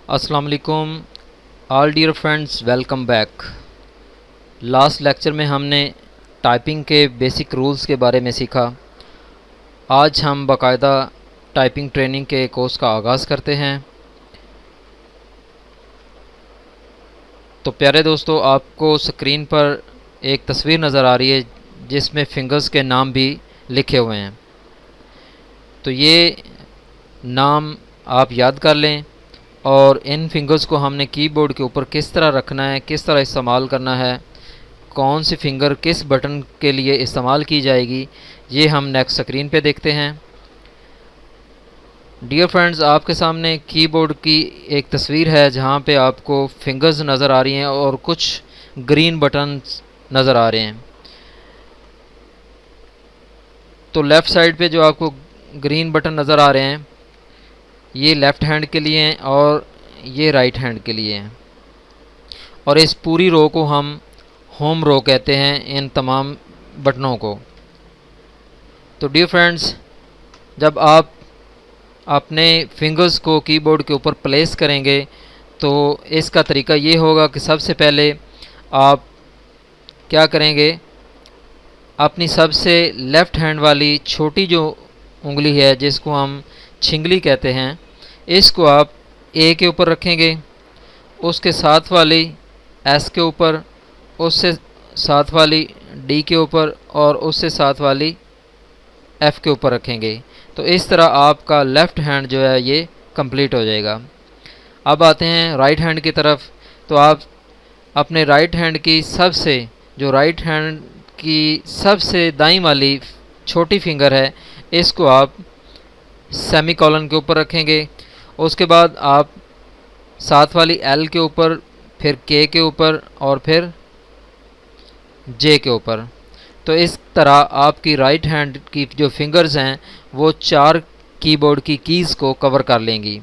السلام علیکم all dear friends, welcome back. Last lecture میں ہم نے ٹائپنگ کے بیسک رولز کے بارے میں سیکھا۔ آج ہم باقاعدہ ٹائپنگ ٹریننگ کے کورس کا آغاز کرتے ہیں۔ تو پیارے دوستو، آپ کو سکرین پر ایک تصویر نظر آ رہی ہے جس میں فنگرز کے نام بھی لکھے ہوئے ہیں۔ تو یہ نام آپ یاد کر لیں، اور ان فنگرز کو ہم نے کی بورڈ کے اوپر کس طرح رکھنا ہے، کس طرح استعمال کرنا ہے، کون سی فنگر کس بٹن کے لیے استعمال کی جائے گی، یہ ہم نیکسٹ سکرین پہ دیکھتے ہیں۔ ڈیئر فرینڈز، آپ کے سامنے کی بورڈ کی ایک تصویر ہے جہاں پہ آپ کو فنگرز نظر آ رہی ہیں اور کچھ گرین بٹنز نظر آ رہے ہیں۔ تو لیفٹ سائڈ پہ جو آپ کو گرین بٹن نظر آ رہے ہیں، یہ لیفٹ ہینڈ کے لیے ہیں اور یہ رائٹ ہینڈ کے لیے ہیں، اور اس پوری رو کو ہم ہوم رو کہتے ہیں ان تمام بٹنوں کو۔ تو ڈیئر فرینڈز، جب آپ اپنے فنگرز کو کی بورڈ کے اوپر پلیس کریں گے تو اس کا طریقہ یہ ہوگا کہ سب سے پہلے آپ کیا کریں گے، اپنی سب سے لیفٹ ہینڈ والی چھوٹی جو انگلی ہے جس کو ہم چھنگلی کہتے ہیں، اس کو آپ اے کے اوپر رکھیں گے، اس کے ساتھ والی ایس کے اوپر، اس سے ساتھ والی ڈی کے اوپر، اور اس سے ساتھ والی ایف کے اوپر رکھیں گے۔ تو اس طرح آپ کا لیفٹ ہینڈ جو ہے یہ کمپلیٹ ہو جائے گا۔ اب آتے ہیں رائٹ ہینڈ کی طرف۔ تو آپ اپنے رائٹ ہینڈ کی رائٹ ہینڈ کی سب سے دائیں والی چھوٹی فنگر ہے، اس کو آپ سیمی کولن کے اوپر رکھیں گے۔ اس کے بعد آپ ساتھ والی ایل کے اوپر، پھر کے کے اوپر، اور پھر جے کے اوپر۔ تو اس طرح آپ کی رائٹ ہینڈ کی جو فنگرز ہیں وہ 4 کی بورڈ کی کیز کو کور کر لیں گی۔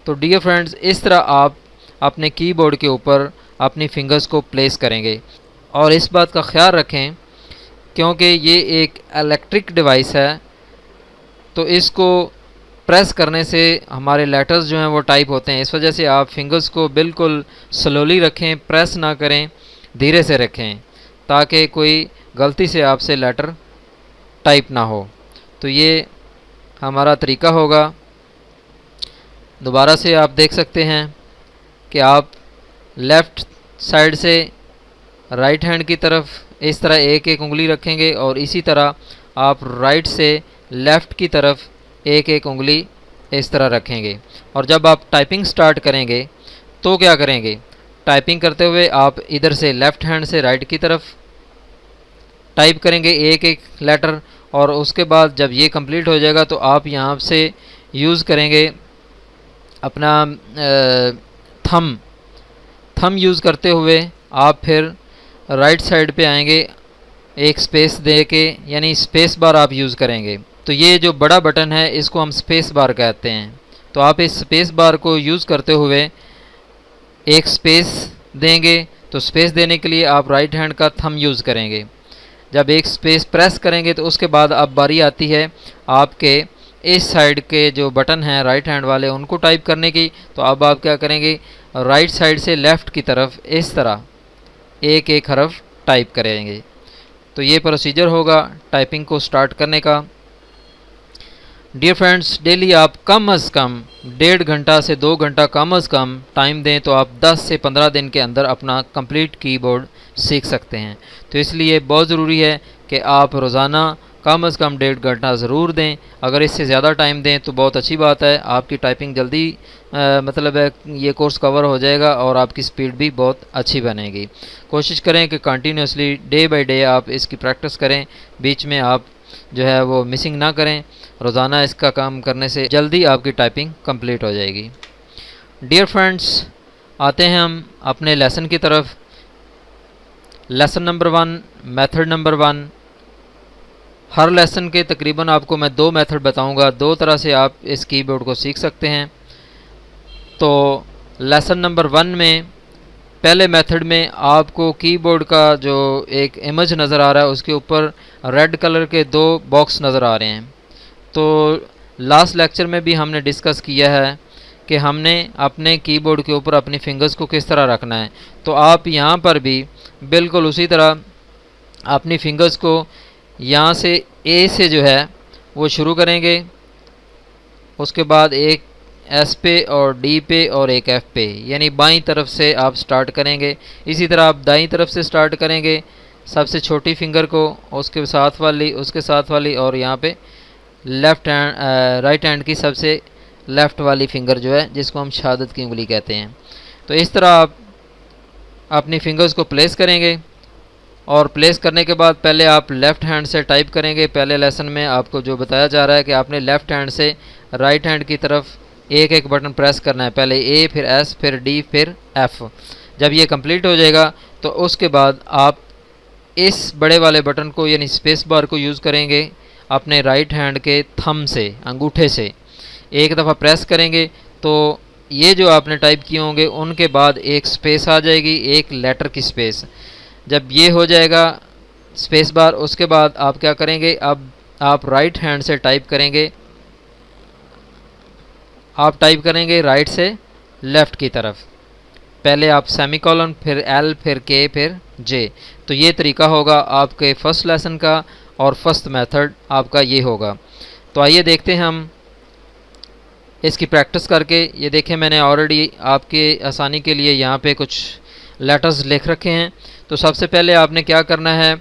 تو ڈیئر فرینڈز، اس طرح آپ اپنے کی بورڈ کے اوپر اپنی فنگرز کو پلیس کریں گے، اور اس بات کا خیال رکھیں کیونکہ یہ ایک الیکٹرک ڈیوائس ہے، تو اس کو پریس کرنے سے ہمارے لیٹرز جو ہیں وہ ٹائپ ہوتے ہیں۔ اس وجہ سے آپ فنگرز کو بالکل سلولی رکھیں، پریس نہ کریں، دھیرے سے رکھیں تاکہ کوئی غلطی سے آپ سے لیٹر ٹائپ نہ ہو۔ تو یہ ہمارا طریقہ ہوگا۔ دوبارہ سے آپ دیکھ سکتے ہیں کہ آپ لیفٹ سائڈ سے رائٹ ہینڈ کی طرف اس طرح ایک ایک انگلی رکھیں گے، اور اسی طرح آپ رائٹ سے لیفٹ کی طرف ایک ایک انگلی اس طرح رکھیں گے۔ اور جب آپ ٹائپنگ سٹارٹ کریں گے تو کیا کریں گے، ٹائپنگ کرتے ہوئے آپ ادھر سے لیفٹ ہینڈ سے رائٹ کی طرف ٹائپ کریں گے ایک ایک لیٹر، اور اس کے بعد جب یہ کمپلیٹ ہو جائے گا تو آپ یہاں سے یوز کریں گے اپنا تھم یوز کرتے ہوئے آپ پھر رائٹ سائڈ پہ آئیں گے، ایک سپیس دے کے، یعنی سپیس بار آپ یوز کریں گے۔ تو یہ جو بڑا بٹن ہے اس کو ہم سپیس بار کہتے ہیں۔ تو آپ اس سپیس بار کو یوز کرتے ہوئے ایک سپیس دیں گے، تو سپیس دینے کے لیے آپ رائٹ ہینڈ کا تھم یوز کریں گے۔ جب ایک سپیس پریس کریں گے تو اس کے بعد اب باری آتی ہے آپ کے اس سائڈ کے جو بٹن ہیں رائٹ ہینڈ والے ان کو ٹائپ کرنے کی۔ تو اب آپ کیا کریں گے، رائٹ سائڈ سے لیفٹ کی طرف اس طرح ایک ایک حرف ٹائپ کریں گے۔ تو یہ پروسیجر ہوگا ٹائپنگ کو سٹارٹ کرنے کا۔ ڈیئر فرینڈز، ڈیلی آپ کم از کم 1.5 گھنٹہ سے 2 گھنٹہ کم از کم ٹائم دیں تو آپ 10 سے 15 دن کے اندر اپنا کمپلیٹ کی بورڈ سیکھ سکتے ہیں۔ تو اس لیے بہت ضروری ہے کہ آپ روزانہ کم از کم 1.5 گھنٹہ ضرور دیں۔ اگر اس سے زیادہ ٹائم دیں تو بہت اچھی بات ہے، آپ کی ٹائپنگ جلدی یہ کورس کور ہو جائے گا اور آپ کی سپیڈ بھی بہت اچھی بنے گی۔ کوشش کریں کہ کنٹینیوسلی ڈے بائی ڈے آپ اس کی پریکٹس کریں، بیچ میں آپ جو ہے وہ مسنگ نہ کریں۔ روزانہ اس کا کام کرنے سے جلدی آپ کی ٹائپنگ کمپلیٹ ہو جائے گی۔ ڈیئر فرینڈز، آتے ہیں ہم اپنے لیسن کی طرف۔ Lesson number 1، method number 1۔ ہر لیسن کے تقریباً آپ کو میں 2 میتھڈ بتاؤں گا، 2 طرح سے آپ اس کی بورڈ کو سیکھ سکتے ہیں۔ تو لیسن نمبر 1 میں پہلے میتھڈ میں آپ کو کی بورڈ کا جو ایک امیج نظر آ رہا ہے اس کے اوپر ریڈ کلر کے 2 باکس نظر آ رہے ہیں۔ تو لاسٹ لیکچر میں بھی ہم نے ڈسکس کیا ہے کہ ہم نے اپنے کی بورڈ کے اوپر اپنی فنگرز کو کس طرح رکھنا ہے، تو آپ یہاں پر بھی بالکل اسی طرح اپنی فنگرز کو یہاں سے اے سے جو ہے وہ شروع کریں گے، اس کے بعد ایک ایس پہ اور ڈی پہ اور ایک ایف پہ، یعنی بائیں طرف سے آپ سٹارٹ کریں گے۔ اسی طرح آپ دائیں طرف سے سٹارٹ کریں گے، سب سے چھوٹی فنگر کو، اس کے ساتھ والی اور یہاں پہ رائٹ ہینڈ کی سب سے لیفٹ والی فنگر جو ہے جس کو ہم شہادت کی انگلی کہتے ہیں۔ تو اس طرح آپ اپنی فنگرز کو پلیس کریں گے، اور پلیس کرنے کے بعد پہلے آپ لیفٹ ہینڈ سے ٹائپ کریں گے۔ پہلے لیسن میں آپ کو جو بتایا جا رہا ہے کہ آپ نے لیفٹ ہینڈ سے رائٹ ہینڈ کی طرف ایک ایک بٹن پریس کرنا ہے، پہلے اے، پھر ایس، پھر ڈی، پھر ایف۔ جب یہ کمپلیٹ ہو جائے گا تو اس کے بعد آپ اس بڑے والے بٹن کو یعنی اسپیس بار کو یوز کریں گے اپنے رائٹ ہینڈ کے تھم سے، انگوٹھے سے ایک دفعہ پریس کریں گے تو یہ جو آپ نے ٹائپ کیے ہوں گے ان کے بعد ایک سپیس آ جائے گی، ایک لیٹر کی سپیس۔ جب یہ ہو جائے گا سپیس بار، اس کے بعد آپ کیا کریں گے، اب آپ رائٹ ہینڈ سے ٹائپ کریں گے، آپ ٹائپ کریں گے رائٹ سے لیفٹ کی طرف، پہلے آپ سیمی کولن، پھر ایل، پھر کے، پھر جے۔ تو یہ طریقہ ہوگا آپ کے فرسٹ لیسن کا، اور فرسٹ میتھڈ آپ کا یہ ہوگا۔ تو آئیے دیکھتے ہیں ہم اس کی پریکٹس کر کے۔ یہ دیکھیں میں نے آلریڈی آپ کے آسانی کے لیے یہاں پہ کچھ لیٹرز لکھ رکھے ہیں۔ تو سب سے پہلے آپ نے کیا کرنا ہے،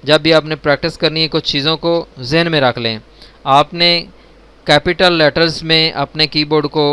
جب بھی آپ نے پریکٹس کرنی ہے کچھ چیزوں کو ذہن میں رکھ لیں۔ آپ نے کیپٹل لیٹرز میں اپنے کی بورڈ کو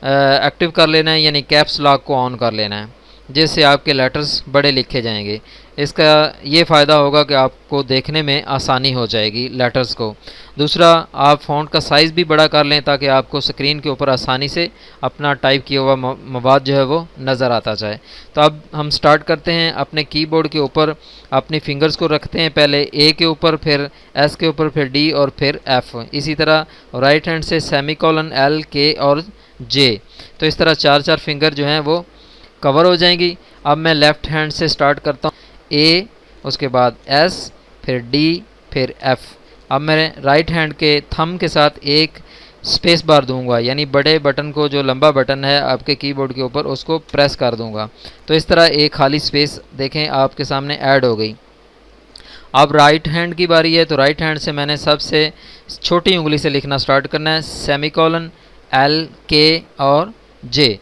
ایکٹیو کر لینا ہے، یعنی کیپس لاک کو آن کر لینا ہے، جس سے آپ کے لیٹرز بڑے لکھے جائیں گے۔ اس کا یہ فائدہ ہوگا کہ آپ کو دیکھنے میں آسانی ہو جائے گی لیٹرز کو۔ دوسرا، آپ فونٹ کا سائز بھی بڑا کر لیں تاکہ آپ کو سکرین کے اوپر آسانی سے اپنا ٹائپ کیا ہوا مواد جو ہے وہ نظر آتا جائے۔ تو اب ہم سٹارٹ کرتے ہیں، اپنے کی بورڈ کے اوپر اپنی فنگرز کو رکھتے ہیں، پہلے اے کے اوپر، پھر ایس کے اوپر، پھر ڈی اور پھر ایف۔ اسی طرح رائٹ ہینڈ سے سیمی کولن، ایل، کے اور جے۔ تو اس طرح چار چار فنگر جو ہیں وہ کور ہو جائیں گی۔ اب میں لیفٹ ہینڈ سے سٹارٹ کرتا ہوں، اے، اس کے بعد ایس، پھر ڈی، پھر ایف۔ اب میں رائٹ ہینڈ کے تھم کے ساتھ ایک سپیس بار دوں گا، یعنی بڑے بٹن کو، جو لمبا بٹن ہے آپ کے کی بورڈ کے اوپر، اس کو پریس کر دوں گا۔ تو اس طرح ایک خالی سپیس دیکھیں آپ کے سامنے ایڈ ہو گئی۔ اب رائٹ ہینڈ کی باری ہے، تو رائٹ ہینڈ سے میں نے سب سے چھوٹی انگلی سے لکھنا سٹارٹ کرنا ہے، سیمی کولن، ایل، کے اور جے۔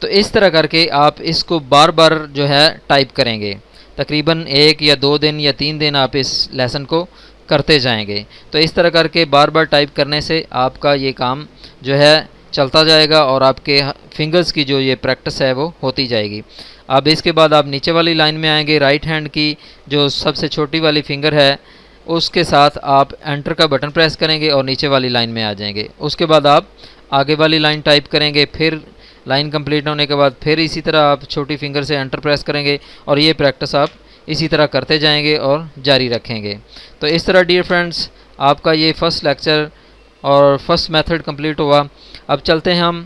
تو اس طرح کر کے آپ اس کو بار بار جو ہے ٹائپ کریں گے، تقریباً 1 یا 2 دن یا 3 دن آپ اس لیسن کو کرتے جائیں گے۔ تو اس طرح کر کے بار بار ٹائپ کرنے سے آپ کا یہ کام جو ہے چلتا جائے گا، اور آپ کے فنگرز کی جو یہ پریکٹس ہے وہ ہوتی جائے گی۔ اب اس کے بعد آپ نیچے والی لائن میں آئیں گے، رائٹ ہینڈ کی جو سب سے چھوٹی والی فنگر ہے اس کے ساتھ آپ انٹر کا بٹن پریس کریں گے اور نیچے والی لائن میں آ جائیں گے۔ اس کے بعد آپ آگے والی لائن ٹائپ کریں گے، پھر لائن کمپلیٹ ہونے کے بعد پھر اسی طرح آپ چھوٹی فنگر سے انٹر پریس کریں گے، اور یہ پریکٹس آپ اسی طرح کرتے جائیں گے اور جاری رکھیں گے۔ تو اس طرح ڈیئر فرینڈز آپ کا یہ فرسٹ لیکچر اور فرسٹ میتھڈ کمپلیٹ ہوا۔ اب چلتے ہیں ہم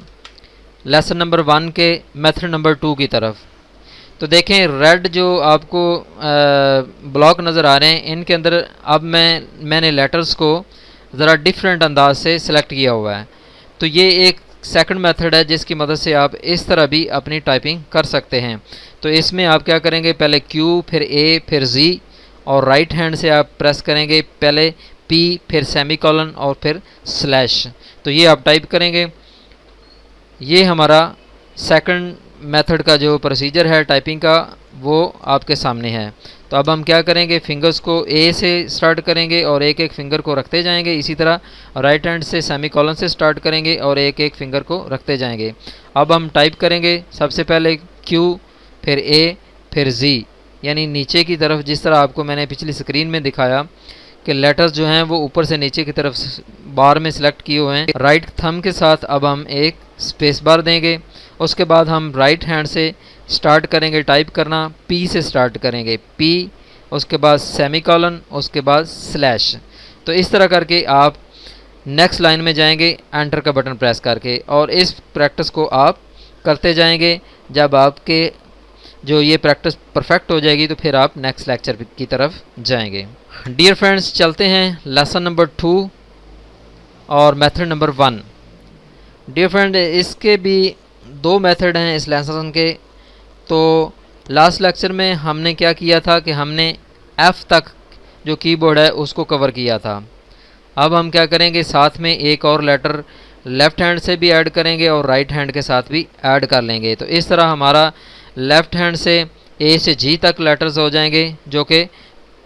لیسن نمبر 1 کے میتھڈ نمبر 2 کی طرف۔ تو دیکھیں ریڈ جو آپ کو بلاک نظر آ رہے ہیں، ان کے اندر اب میں نے لیٹرز کو ذرا ڈیفرنٹ انداز سے سلیکٹ کیا ہوا ہے۔ تو یہ ایک سیکنڈ میتھڈ ہے جس کی مدد سے آپ اس طرح بھی اپنی ٹائپنگ کر سکتے ہیں۔ تو اس میں آپ کیا کریں گے، پہلے کیو، پھر اے، پھر زی، اور رائٹ ہینڈ سے آپ پریس کریں گے پہلے پی، پھر سیمی کولن اور پھر سلیش۔ تو یہ آپ ٹائپ کریں گے۔ یہ ہمارا سیکنڈ میتھڈ کا جو پروسیجر ہے ٹائپنگ کا وہ آپ کے سامنے ہے۔ تو اب ہم کیا کریں گے، فنگرز کو اے سے سٹارٹ کریں گے اور ایک ایک فنگر کو رکھتے جائیں گے۔ اسی طرح رائٹ ہینڈ سے سیمی کولن سے سٹارٹ کریں گے اور ایک ایک فنگر کو رکھتے جائیں گے۔ اب ہم ٹائپ کریں گے سب سے پہلے کیو، پھر اے، پھر زی، یعنی نیچے کی طرف، جس طرح آپ کو میں نے پچھلی سکرین میں دکھایا کہ لیٹرز جو ہیں وہ اوپر سے نیچے کی طرف بار میں سلیکٹ کیے ہوئے ہیں۔ رائٹ تھم کے ساتھ اب ہم ایک سپیس بار دیں گے۔ اس کے بعد ہم رائٹ ہینڈ سے سٹارٹ کریں گے ٹائپ کرنا، پی سے سٹارٹ کریں گے، پی، اس کے بعد سیمی کولن، اس کے بعد سلیش۔ تو اس طرح کر کے آپ نیکسٹ لائن میں جائیں گے انٹر کا بٹن پریس کر کے، اور اس پریکٹس کو آپ کرتے جائیں گے۔ جب آپ کے جو یہ پریکٹس پرفیکٹ ہو جائے گی تو پھر آپ نیکسٹ لیکچر کی طرف جائیں گے۔ ڈیئر فرینڈز چلتے ہیں لیسن نمبر 2 اور میتھڈ نمبر 1۔ ڈیئر فرینڈ اس کے بھی دو میتھڈ ہیں اس لیسن کے. تو لاسٹ لیکچر میں ہم نے کیا کیا تھا کہ ہم نے ایف تک جو کی بورڈ ہے اس کو کور کیا تھا. اب ہم کیا کریں گے، ساتھ میں ایک اور لیٹر لیفٹ ہینڈ سے بھی ایڈ کریں گے اور رائٹ ہینڈ کے ساتھ بھی ایڈ کر لیں گے. تو اس طرح ہمارا لیفٹ ہینڈ سے اے سے جی تک لیٹرز ہو جائیں گے جو کہ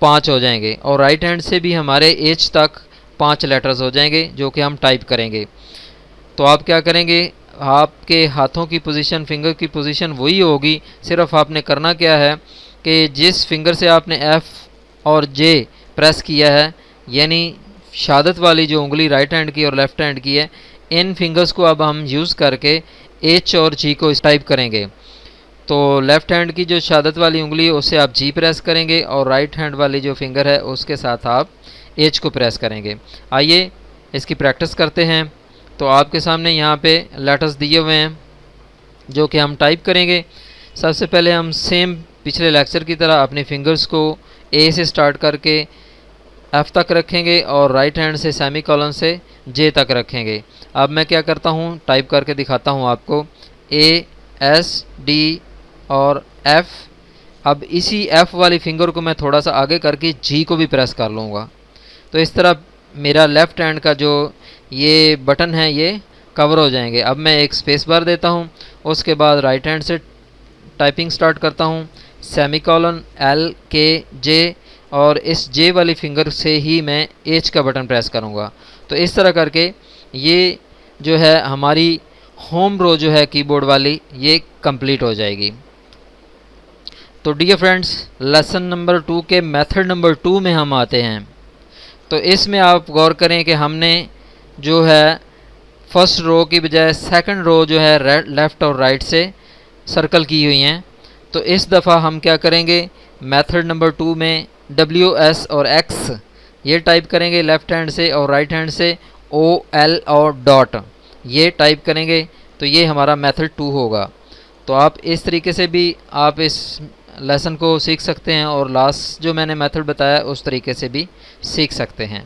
5 ہو جائیں گے، اور رائٹ ہینڈ سے بھی ہمارے ایچ تک 5 لیٹرز ہو جائیں گے جو کہ ہم ٹائپ کریں گے. تو آپ کیا کریں گے، آپ کے ہاتھوں کی پوزیشن، فنگر کی پوزیشن وہی ہوگی، صرف آپ نے کرنا کیا ہے کہ جس فنگر سے آپ نے ایف اور جے پریس کیا ہے، یعنی شہادت والی جو انگلی رائٹ ہینڈ کی اور لیفٹ ہینڈ کی ہے، ان فنگرز کو اب ہم یوز کر کے ایچ اور جی کو ٹائپ کریں گے. تو لیفٹ ہینڈ کی جو شہادت والی انگلی ہے اس سے آپ جی پریس کریں گے، اور رائٹ ہینڈ والی جو فنگر ہے اس کے ساتھ آپ ایچ کو پریس کریں گے. آئیے اس کی پریکٹس کرتے ہیں. تو آپ کے سامنے یہاں پہ لیٹرز دیے ہوئے ہیں جو کہ ہم ٹائپ کریں گے. سب سے پہلے ہم سیم پچھلے لیکچر کی طرح اپنے فنگرز کو اے سے سٹارٹ کر کے ایف تک رکھیں گے اور رائٹ ہینڈ سے سیمی کولن سے جے تک رکھیں گے. اب میں کیا کرتا ہوں، ٹائپ کر کے دکھاتا ہوں آپ کو، اے ایس ڈی اور ایف. اب اسی ایف والی فنگر کو میں تھوڑا سا آگے کر کے جی کو بھی پریس کر لوں گا. تو اس طرح میرا لیفٹ ہینڈ کا جو یہ بٹن ہے یہ کور ہو جائیں گے. اب میں ایک اسپیس بار دیتا ہوں، اس کے بعد رائٹ ہینڈ سے ٹائپنگ سٹارٹ کرتا ہوں، سیمی کولن ایل کے جے، اور اس جے والی فنگر سے ہی میں ایچ کا بٹن پریس کروں گا. تو اس طرح کر کے یہ جو ہے ہماری ہوم رو جو ہے کی بورڈ والی یہ کمپلیٹ ہو جائے گی. تو ڈیئر فرینڈس، لیسن نمبر 2 کے میتھڈ نمبر 2 میں ہم آتے ہیں. تو اس میں آپ غور کریں کہ ہم نے جو ہے فرسٹ رو کی بجائے سیکنڈ رو جو ہے لیفٹ اور رائٹ سے سرکل کی ہوئی ہیں. تو اس دفعہ ہم کیا کریں گے، میتھڈ نمبر 2 میں ڈبلیو ایس اور ایکس یہ ٹائپ کریں گے لیفٹ ہینڈ سے، اور رائٹ ہینڈ سے او ایل اور ڈاٹ یہ ٹائپ کریں گے. تو یہ ہمارا میتھڈ 2 ہوگا. تو آپ اس طریقے سے بھی آپ اس لیسن کو سیکھ سکتے ہیں، اور لاسٹ جو میں نے میتھڈ بتایا اس طریقے سے بھی سیکھ سکتے ہیں.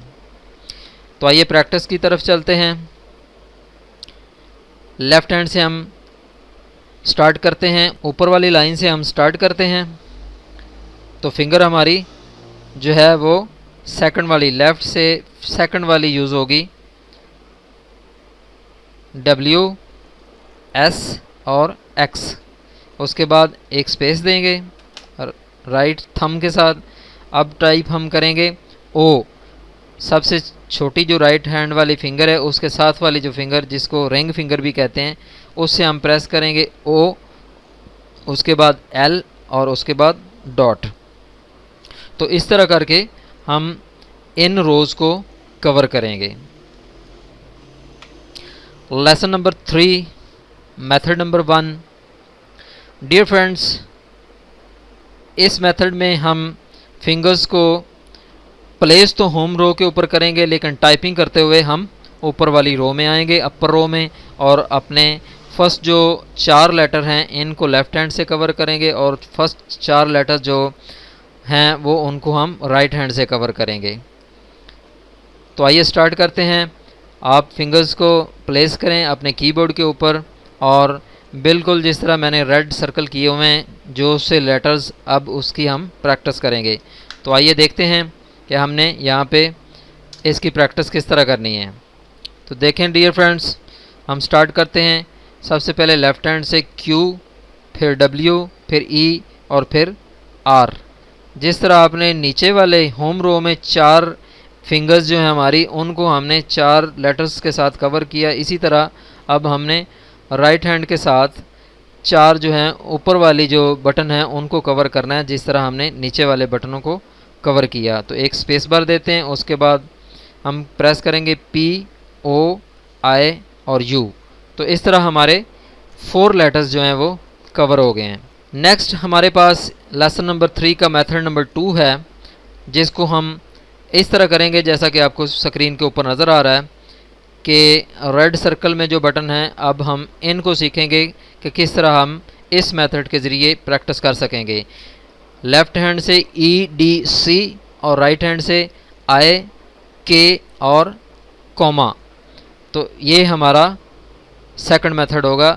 تو آئیے پریکٹس کی طرف چلتے ہیں. لیفٹ ہینڈ سے ہم سٹارٹ کرتے ہیں، اوپر والی لائن سے ہم سٹارٹ کرتے ہیں. تو فنگر ہماری جو ہے وہ سیکنڈ والی، لیفٹ سے سیکنڈ والی یوز ہوگی، ڈبلیو ایس اور ایکس. اس کے بعد ایک سپیس دیں گے رائٹ تھم کے ساتھ. اب ٹائپ ہم کریں گے او، سب سے چھوٹی جو رائٹ ہینڈ والی فنگر ہے اس کے ساتھ والی جو فنگر جس کو رنگ فنگر بھی کہتے ہیں اس سے ہم پریس کریں گے او، اس کے بعد ایل اور اس کے بعد ڈاٹ. تو اس طرح کر کے ہم ان روز کو کور کریں گے. Lesson number 3 method number 1. Dear friends, اس میتھڈ میں ہم فنگرز کو پلیس تو ہوم رو کے اوپر کریں گے، لیکن ٹائپنگ کرتے ہوئے ہم اوپر والی رو میں آئیں گے، اپر رو میں، اور اپنے فرسٹ جو 4 لیٹر ہیں ان کو لیفٹ ہینڈ سے کور کریں گے، اور فرسٹ 4 لیٹر جو ہیں وہ ان کو ہم رائٹ ہینڈ سے کور کریں گے. تو آئیے سٹارٹ کرتے ہیں. آپ فنگرز کو پلیس کریں اپنے کی بورڈ کے اوپر، اور بالکل جس طرح میں نے ریڈ سرکل کیے ہوئے ہیں جو سے لیٹرز، اب اس کی ہم پریکٹس کریں گے. تو آئیے دیکھتے ہیں کہ ہم نے یہاں پہ اس کی پریکٹس کس طرح کرنی ہے. تو دیکھیں ڈیئر فرینڈس، ہم سٹارٹ کرتے ہیں. سب سے پہلے لیفٹ ہینڈ سے کیو، پھر ڈبلیو، پھر ای اور پھر آر. جس طرح آپ نے نیچے والے ہوم رو میں 4 فنگرز جو ہیں ہماری ان کو ہم نے 4 لیٹرز کے ساتھ کور کیا، اسی طرح اب ہم نے رائٹ ہینڈ کے ساتھ 4 جو ہیں اوپر والی جو بٹن ہیں ان کو کور کرنا ہے جس طرح ہم نے نیچے والے بٹنوں کو کور کیا. تو ایک سپیس بار دیتے ہیں، اس کے بعد ہم پریس کریں گے پی او آئی اور یو. تو اس طرح ہمارے 4 لیٹرز جو ہیں وہ کور ہو گئے ہیں. نیکسٹ ہمارے پاس لیسن نمبر 3 کا میتھڈ نمبر 2 ہے، جس کو ہم اس طرح کریں گے جیسا کہ آپ کو سکرین کے اوپر نظر آ رہا ہے کہ ریڈ سرکل میں جو بٹن ہیں اب ہم ان کو سیکھیں گے کہ کس طرح ہم اس میتھڈ کے ذریعے پریکٹس کر سکیں گے. لیفٹ ہینڈ سے ای ڈی سی اور رائٹ ہینڈ سے آئی کے اور کوما. تو یہ ہمارا سیکنڈ میتھڈ ہوگا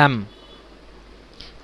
M।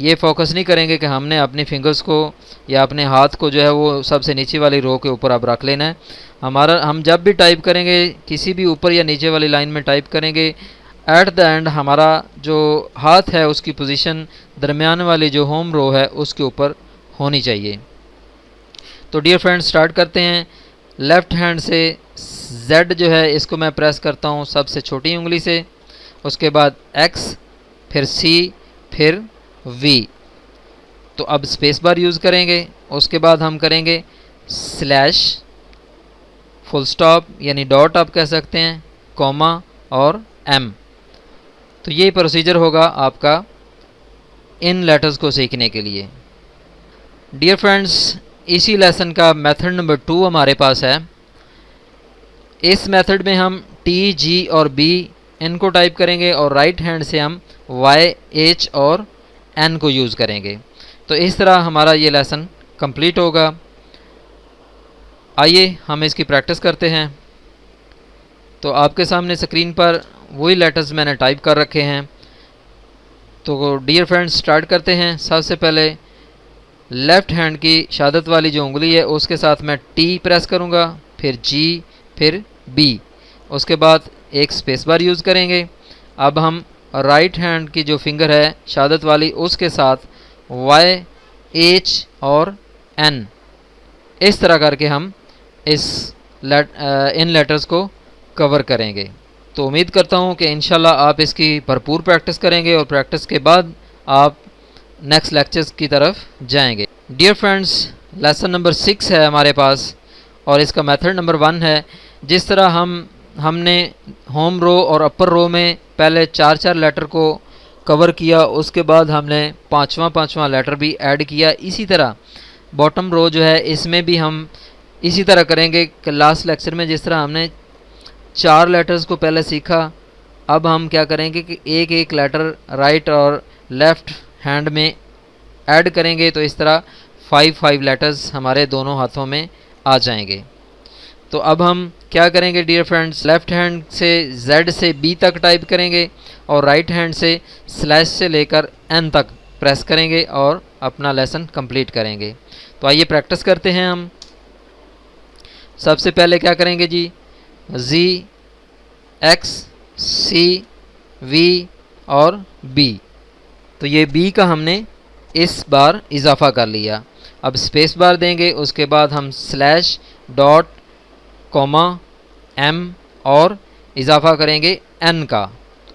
یہ فوکس نہیں کریں گے کہ ہم نے اپنی فنگرز کو یا اپنے ہاتھ کو جو ہے وہ سب سے نیچے والی رو کے اوپر اب رکھ لینا ہے. ہم جب بھی ٹائپ کریں گے کسی بھی اوپر یا نیچے والی لائن میں ٹائپ کریں گے، ایٹ دا اینڈ ہمارا جو ہاتھ ہے اس کی پوزیشن درمیان والی جو ہوم رو ہے اس کے اوپر ہونی چاہیے. تو ڈیئر فرینڈ سٹارٹ کرتے ہیں. لیفٹ ہینڈ سے زیڈ جو ہے اس کو میں پریس کرتا ہوں سب سے چھوٹی انگلی سے، اس کے بعد ایکس، پھر سی، پھر وی. تو اب اسپیس بار یوز کریں گے. اس کے بعد ہم کریں گے سلیش، فل سٹاپ یعنی ڈاٹ آپ کہہ سکتے ہیں، کوما اور ایم. تو یہ پروسیجر ہوگا آپ کا ان لیٹرز کو سیکھنے کے لیے. ڈیئر فرینڈز اسی لیسن کا میتھڈ نمبر 2 ہمارے پاس ہے. اس میتھڈ میں ہم ٹی، جی اور بی ان کو ٹائپ کریں گے اور رائٹ ہینڈ سے ہم وائی، ایچ اور این کو یوز کریں گے. تو اس طرح ہمارا یہ لیسن کمپلیٹ ہوگا. آئیے ہم اس کی پریکٹس کرتے ہیں. تو آپ کے سامنے اسکرین پر وہی لیٹرز میں نے ٹائپ کر رکھے ہیں. تو ڈیئر فرینڈز سٹارٹ کرتے ہیں. سب سے پہلے لیفٹ ہینڈ کی شہادت والی جو انگلی ہے اس کے ساتھ میں ٹی پریس کروں گا، پھر جی، پھر بی. اس کے بعد ایک اسپیس بار یوز کریں گے. اب ہم رائٹ ہینڈ کی جو فنگر ہے شہادت والی اس کے ساتھ وائی، ایچ اور این اس طرح کر کے ہم ان لیٹرز کو کور کریں گے. تو امید کرتا ہوں کہ انشاءاللہ آپ اس کی بھرپور پریکٹس کریں گے اور پریکٹس کے بعد آپ نیکسٹ لیکچرز کی طرف جائیں گے. ڈیئر فرینڈز لیسن نمبر 6 ہے ہمارے پاس اور اس کا میتھڈ نمبر 1 ہے. جس طرح ہم نے ہوم رو اور اپر رو میں پہلے 4 لیٹر کو کور کیا، اس کے بعد ہم نے 5واں لیٹر بھی ایڈ کیا. اسی طرح باٹم رو جو ہے اس میں بھی ہم اسی طرح کریں گے کہ لاسٹ لیکچر میں جس طرح ہم نے 4 لیٹرز کو پہلے سیکھا، اب ہم کیا کریں گے کہ ایک لیٹر رائٹ اور لیفٹ ہینڈ میں ایڈ کریں گے. تو اس طرح 5 لیٹرز ہمارے دونوں ہاتھوں میں آ جائیں گے. تو اب ہم کیا کریں گے ڈیئر فرینڈز، لیفٹ ہینڈ سے زیڈ سے بی تک ٹائپ کریں گے اور رائٹ ہینڈ سے سلیش سے لے کر این تک پریس کریں گے اور اپنا لیسن کمپلیٹ کریں گے. تو آئیے پریکٹس کرتے ہیں. ہم سب سے پہلے کیا کریں گے جی، زی، ایکس، سی، وی اور بی. تو یہ بی کا ہم نے اس بار اضافہ کر لیا. اب اسپیس بار دیں گے، اس کے بعد ہم سلیش، ڈاٹ، کوما، ایم اور اضافہ کریں گے این کا.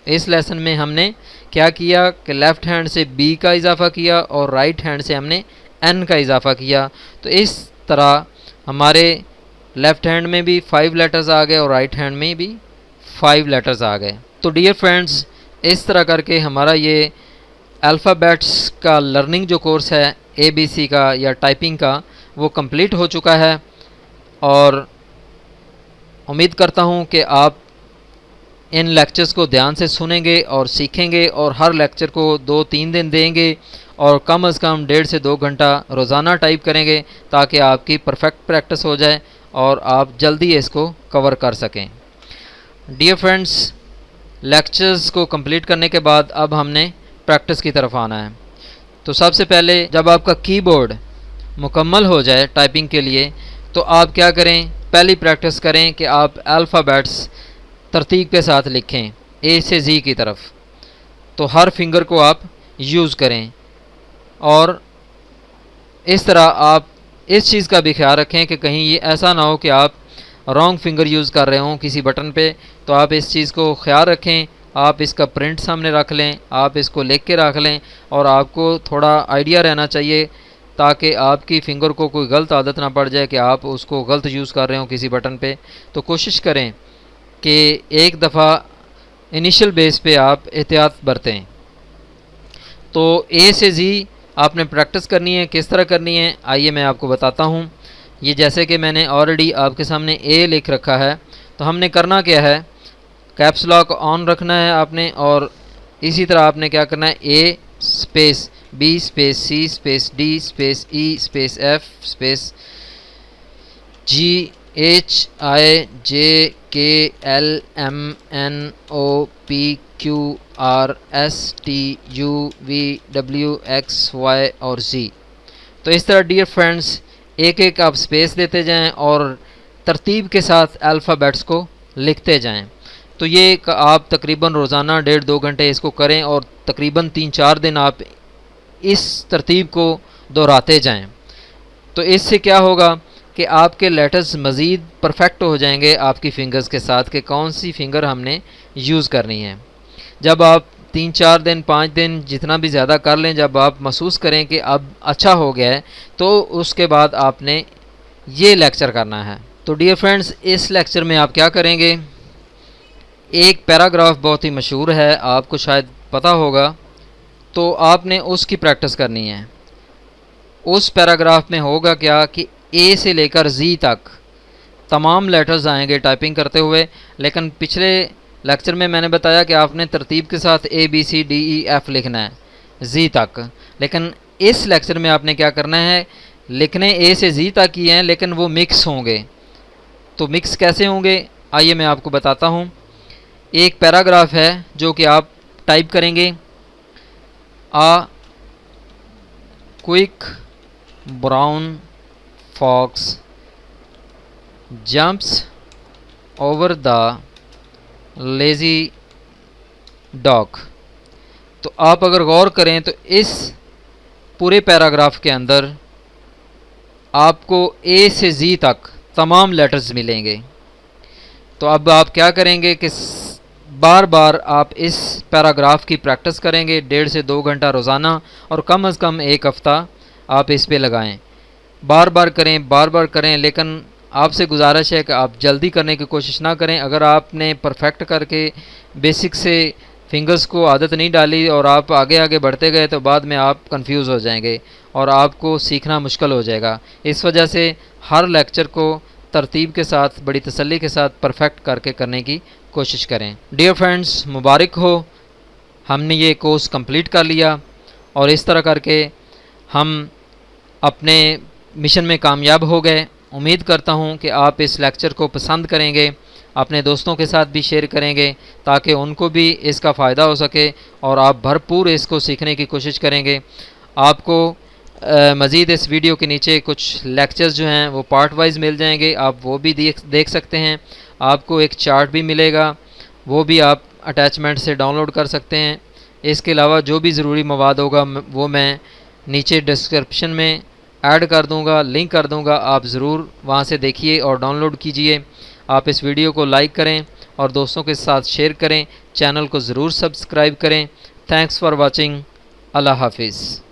اس لیسن میں ہم نے کیا کیا کہ لیفٹ ہینڈ سے بی کا اضافہ کیا اور رائٹ ہینڈ سے ہم نے این کا اضافہ کیا. تو اس طرح ہمارے لیفٹ ہینڈ میں بھی 5 لیٹرز آ گئے اور رائٹ ہینڈ میں بھی 5 لیٹرز آ گئے. تو ڈیئر فرینڈز اس طرح کر کے ہمارا یہ الفابیٹس کا لرننگ جو کورس ہے ABC کا یا ٹائپنگ کا وہ کمپلیٹ ہو چکا ہے. اور امید کرتا ہوں کہ آپ ان لیکچرز کو دھیان سے سنیں گے اور سیکھیں گے اور ہر لیکچر کو 2-3 دن دیں گے اور کم از کم 1.5 سے 2 گھنٹہ روزانہ ٹائپ کریں گے تاکہ آپ کی پرفیکٹ پریکٹس ہو جائے اور آپ جلدی اس کو کور کر سکیں. ڈیئر فرینڈز لیکچرز کو کمپلیٹ کرنے کے بعد اب ہم نے پریکٹس کی طرف آنا ہے. تو سب سے پہلے جب آپ کا کی بورڈ مکمل ہو جائے ٹائپنگ کے لیے تو آپ کیا کریں، پہلی پریکٹس کریں کہ آپ الفابیٹس ترتیب کے ساتھ لکھیں اے سے زی کی طرف. تو ہر فنگر کو آپ یوز کریں اور اس طرح آپ اس چیز کا بھی خیال رکھیں کہ کہیں یہ ایسا نہ ہو کہ آپ رانگ فنگر یوز کر رہے ہوں کسی بٹن پہ. تو آپ اس چیز کو خیال رکھیں. آپ اس کا پرنٹ سامنے رکھ لیں، آپ اس کو لکھ کے رکھ لیں اور آپ کو تھوڑا آئیڈیا رہنا چاہیے تاکہ آپ کی فنگر کو کوئی غلط عادت نہ پڑ جائے کہ آپ اس کو غلط یوز کر رہے ہوں کسی بٹن پہ. تو کوشش کریں کہ ایک دفعہ انیشل بیس پہ آپ احتیاط برتیں. تو اے سے زی آپ نے پریکٹس کرنی ہے. کس طرح کرنی ہے آئیے میں آپ کو بتاتا ہوں. یہ جیسے کہ میں نے آلریڈی آپ کے سامنے اے لکھ رکھا ہے. تو ہم نے کرنا کیا ہے، کیپس لاک آن رکھنا ہے آپ نے اور اسی طرح آپ نے کیا کرنا ہے، a space B space C space D space E space F space G HIJKLMNOPQRSTUVWXY اور Z۔ تو اس طرح ڈیئر فرینڈس ایک ایک آپ سپیس دیتے جائیں اور ترتیب کے ساتھ الفابیٹس کو لکھتے جائیں۔ تو یہ آپ تقریباً روزانہ 1.5-2 گھنٹے اس کو کریں اور تقریباً 3-4 دن آپ اس ترتیب کو دہراتے جائیں۔ تو اس سے کیا ہوگا کہ آپ کے لیٹرز مزید پرفیکٹ ہو جائیں گے آپ کی فنگرز کے ساتھ کہ کون سی فنگر ہم نے یوز کرنی ہے۔ جب آپ 3-4 دن 5 دن جتنا بھی زیادہ کر لیں، جب آپ محسوس کریں کہ اب اچھا ہو گیا ہے تو اس کے بعد آپ نے یہ لیکچر کرنا ہے۔ تو ڈیئر فرینڈز اس لیکچر میں آپ کیا کریں گے، ایک پیراگراف بہت ہی مشہور ہے، آپ کو شاید پتہ ہوگا، تو آپ نے اس کی پریکٹس کرنی ہے۔ اس پیراگراف میں ہوگا کیا کہ اے سے لے کر زی تک تمام لیٹرز آئیں گے ٹائپنگ کرتے ہوئے، لیکن پچھلے لیکچر میں نے بتایا کہ آپ نے ترتیب کے ساتھ ABCDEF لکھنا ہے زی تک، لیکن اس لیکچر میں آپ نے کیا کرنا ہے، لکھنے اے سے زی تک ہی ہیں لیکن وہ مکس ہوں گے۔ تو مکس کیسے ہوں گے آئیے میں آپ کو بتاتا ہوں۔ ایک پیراگراف ہے جو کہ آپ ٹائپ کریں گے، quick brown Fox jumps over the lazy dog. تو آپ اگر غور کریں تو اس پورے پیراگراف کے اندر آپ کو اے سے زی تک تمام لیٹرز ملیں گے۔ تو اب آپ کیا کریں گے کہ بار بار آپ اس پیراگراف کی پریکٹس کریں گے 1.5 سے 2 گھنٹہ روزانہ، اور کم از کم ایک ہفتہ آپ اس پہ لگائیں۔ بار بار کریں، لیکن آپ سے گزارش ہے کہ آپ جلدی کرنے کی کوشش نہ کریں۔ اگر آپ نے پرفیکٹ کر کے بیسک سے فنگرز کو عادت نہیں ڈالی اور آپ آگے بڑھتے گئے تو بعد میں آپ کنفیوز ہو جائیں گے اور آپ کو سیکھنا مشکل ہو جائے گا۔ اس وجہ سے ہر لیکچر کو ترتیب کے ساتھ بڑی تسلی کے ساتھ پرفیکٹ کر کے کرنے کی کوشش کریں۔ ڈیئر فرینڈز مبارک ہو، ہم نے یہ کورس کمپلیٹ کر لیا اور اس طرح کر کے ہم اپنے مشن میں کامیاب ہو گئے۔ امید کرتا ہوں کہ آپ اس لیکچر کو پسند کریں گے، اپنے دوستوں کے ساتھ بھی شیئر کریں گے تاکہ ان کو بھی اس کا فائدہ ہو سکے اور آپ بھرپور اس کو سیکھنے کی کوشش کریں گے۔ آپ کو مزید اس ویڈیو کے نیچے کچھ لیکچرز جو ہیں وہ پارٹ وائز مل جائیں گے، آپ وہ بھی دیکھ سکتے ہیں۔ آپ کو ایک چارٹ بھی ملے گا، وہ بھی آپ اٹیچمنٹ سے ڈاؤن لوڈ کر سکتے ہیں۔ اس کے علاوہ جو بھی ضروری مواد ہوگا وہ میں نیچے ڈسکرپشن میں ایڈ کر دوں گا، لنک کر دوں گا، آپ ضرور وہاں سے دیکھیے اور ڈاؤن لوڈ کیجئے۔ آپ اس ویڈیو کو لائک کریں اور دوستوں کے ساتھ شیئر کریں، چینل کو ضرور سبسکرائب کریں۔ تھینکس فار واچنگ، اللہ حافظ۔